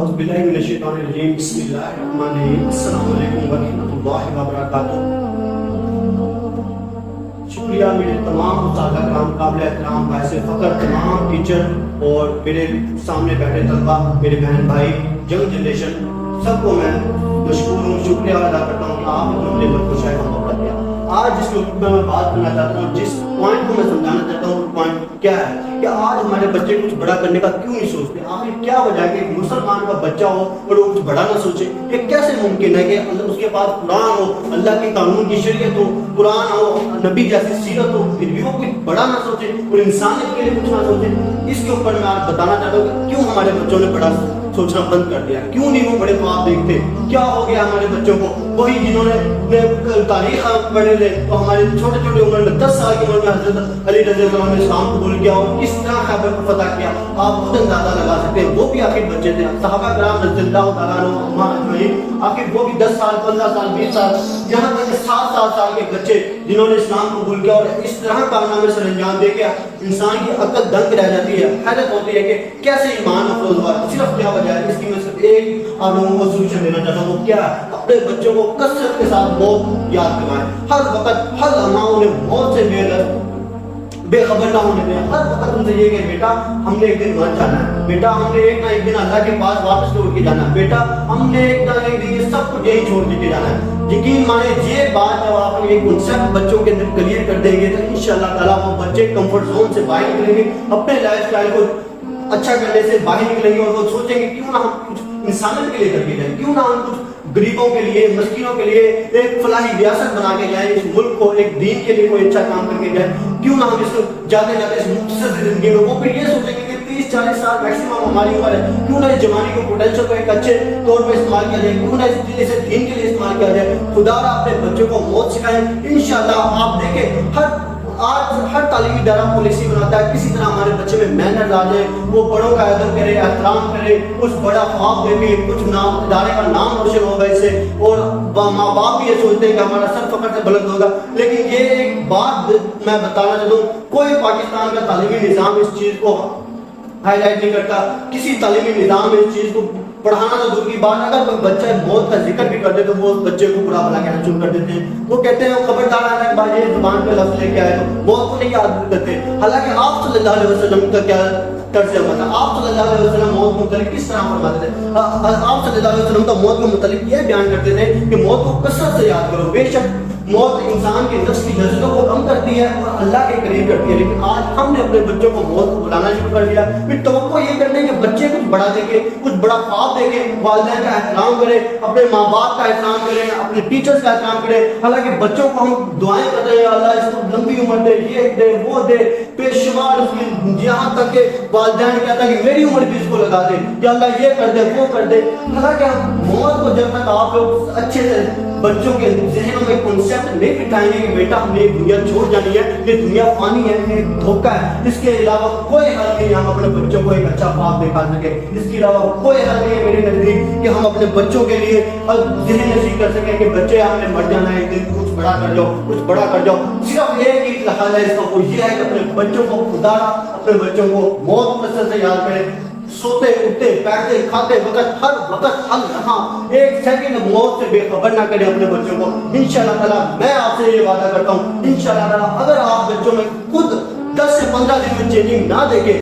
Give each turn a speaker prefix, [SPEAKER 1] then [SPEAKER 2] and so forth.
[SPEAKER 1] اعوذ باللہ من الشیطان الرجیم بسم اللہ الرحمن الرحیم السلام علیکم ورحمۃ اللہ وبرکاتہ۔ شکریہ میرے تمام اساتذہ کرام، قابل احترام باعث فخر تمام ٹیچر اور میرے سامنے بیٹھے طلبہ، میرے بہن بھائی، ینگ جنریشن، سب کو میں مشکور ہوں، شکریہ ادا کرتا ہوں کہ آپ نے اپنے بچوں کو شاید موقع دیا۔ آج جس ٹاپک میں بات کرنا چاہتا ہوں، جس پوائنٹ کو میں سمجھانا چاہتا ہوں، پوائنٹ کیا ہے کہ آج ہمارے بچے کچھ بڑا کرنے کا کیوں نہیں سوچتے؟ آخر کیا وجہ ہے کہ ایک مسلمان کا بچہ ہو اور وہ کچھ بڑا نہ سوچے؟ یہ کیسے ممکن ہے کہ اس کے پاس قرآن ہو، اللہ کے قانون کی شریعت ہو، قرآن ہو، نبی جیسی سیرت ہو، پھر بھی وہ کچھ بڑا نہ سوچے اور انسانیت کے لیے کچھ نہ سوچے؟ اس کے اوپر میں آج بتانا چاہتا ہوں کہ کیوں ہمارے بچوں نے بڑا سوچنا بند کر دیا، کیوں نہیں وہ بڑے خواب دیکھتے؟ کیا ہو گیا ہمارے بچوں کو؟ وہی جنہوں نے تاریخ پڑھے تھے تو ہمارے چھوٹے چھوٹے عمر میں 10 سال کی عمر میں حضرت علی رضی اللہ عنہ نے اسلام قبول کیا اور کس طرح خیبر کو فتح کیا، آپ خود اندازہ لگا سکتے ہیں۔ وہ بھی آخر بچے تھے، صحابہ کرام رضی اللہ تعالیٰ عنہ اجمعین، آخر وہ بھی 10 سال 15 سال 20 سال یہاں تک کہ 7 سال کے بچے جنہوں نے اسلام قبول کیا اور اس طرح کارنامے سر انجام دے کے انسان کی عقل دنگ رہ جاتی ہے، حیرت ہوتی ہے کہ کیسے ایمان افروز ہوا۔ صرف کیا وجہ ہے؟ اس کی میں صرف ایک آپ لوگوں کو سولوشن دینا چاہتا ہوں، وہ کیا ہے؟ اپنے بچوں کو کثرت کے ساتھ موت یاد کروائیں، ہر وقت ہر لمحہ انہیں موت سے بے خبر نہ ہونے دیں۔ ہر وقت ان سے یہ کہ بیٹا ہم نے ایک دن مر جانا ہے، بیٹا ہم نے ایک نہ ایک دن اللہ کے پاس واپس لوٹ کے جانا ہے، بیٹا ہم نے ایک نہ ایک دن یہ سب کچھ یہی چھوڑ کے جانا ہے۔ یقین مانے یہ بات جب آپ یہ کنسیپٹ بچوں کے اندر کلیئر کر دیں گے تو انشاءاللہ تعالیٰ وہ بچے کمفرٹ زون سے باہر نکلیں گے، اپنے لائف سٹائل کو اچھا کرنے سے باہر نکلیں گے اور وہ سوچیں گے کیوں نہ ہم کچھ انسانیت کے لیے کر کے جائیں، کیوں نہ ہم کچھ غریبوں کے لیے، مسکینوں کے لیے ایک فلاحی ریاست بنا کے جائیں، اس ملک کو ایک دین کے لیے کوئی اچھا کام کر کے جائیں، کیوں نہ ہم اس کو جاتے جاتے اس مختصر زندگی میں وہ پھر یہ سوچیں گے کہ 30-40 سال میکسیمم ہماری عمر ہے، کیوں نہ اس جوانی کو پوٹینشل کو ایک اچھے طور پہ استعمال کیا جائے، کیوں نہ اسے دین کے لیے استعمال کیا جائے۔ خدا را اپنے بچوں کو موت سکھائیں انشاءاللہ۔ آپ دیکھیں آج ہر تعلیمی ادارہ پالیسی بناتا ہے کسی طرح ہمارے بچے میں مینرز آ جائے، وہ بڑوں کا ادب کرے، احترام کرے، کچھ بڑا خواب دیکھے، کچھ نام ادارے کا نام روشن ہوگا اس سے، اور ماں باپ بھی یہ سوچتے ہیں کہ ہمارا سر فخر سے بلند ہوگا۔ لیکن یہ ایک بات میں بتانا چاہتا ہوں، کوئی پاکستان کا تعلیمی نظام اس چیز کو ہائی لائٹ نہیں کرتا، کسی تعلیمی نظام میں اس چیز کو پڑھانا تو دور کی بات، اگر کوئی بچہ موت کا ذکر بھی کر دے تو وہ اس بچے کو برا بھلا کہنا شروع کر دیتے ہیں، وہ کہتے ہیں خبردار ہے کہ بھائی یہ زبان پہ لفظ لے کے آئے تو موت کو نہیں یاد کرتے۔ حالانکہ آپ صلی اللہ علیہ وسلم کا کیا طرز عمل تھا؟ آپ صلی اللہ علیہ وسلم موت کے متعلق کس طرح فرماتے تھے؟ آپ صلی اللہ علیہ وسلم کا موت کے متعلق یہ بیان کرتے تھے کہ موت کو کثرت سے یاد کرو، بے شک موت انسان کے نفس کی لذتوں کو کم کرتی ہے اور اللہ کے قریب کرتی ہے۔ لیکن آج ہم نے اپنے بچوں کو موت کو بلانا شروع کر دیا، پھر توقع یہ کرنے کہ بچے کچھ بڑا دیکھیں، کچھ بڑا خواب دیکھیں، والدین کا احترام کریں، اپنے ماں باپ کا احترام کریں، اپنے ٹیچرز کا احترام کریں۔ حالانکہ بچوں کو ہم دعائیں کر رہے ہیں اللہ اس کو لمبی عمر دے، یہ دے وہ دے، بے شمار اس کی، یہاں تک کہ والدین کہتا ہے کہ میری عمر بھی اس کو لگا دے کہ اللہ یہ کر دے وہ کر دے۔ حالانکہ موت کو جب تک آپ لوگ اچھے سے بچوں کے ذہنوں میں کنسیپٹ نہیں بٹھائیں گے کہ بیٹا ہم نے دنیا چھوڑ جانی ہے، یہ دنیا فانی ہے، یہ دھوکہ ہے، اس کے علاوہ کوئی حل نہیں ہم اپنے بچوں کو ایک اچھا خواب دکھا سکیں، اس کے علاوہ کوئی حل نہیں ہے میرے نزدیک کہ ہم اپنے بچوں کے لیے ذہن نشین کر سکیں کہ بچے آپ نے مر جانا ہے، ایک دن کچھ بڑا کر جاؤ، کچھ بڑا کر جاؤ۔ صرف ایک ہی حل ہے اس کا، وہ یہ ہے کہ اپنے بچوں کو خدا اپنے بچوں کو موت کثرت سے یاد کریں، سوتے اٹھتے بیٹھتے کھاتے وقت ہر وقت ہر لمحہ ایک سیکنڈ موت سے بے خبر نہ کریں اپنے بچوں کو۔ انشاءاللہ تعالیٰ میں آپ سے یہ وعدہ کرتا ہوں، انشاءاللہ تعالیٰ اگر آپ بچوں میں خود 10 سے 15 دن میں چینجنگ نہ دیکھیں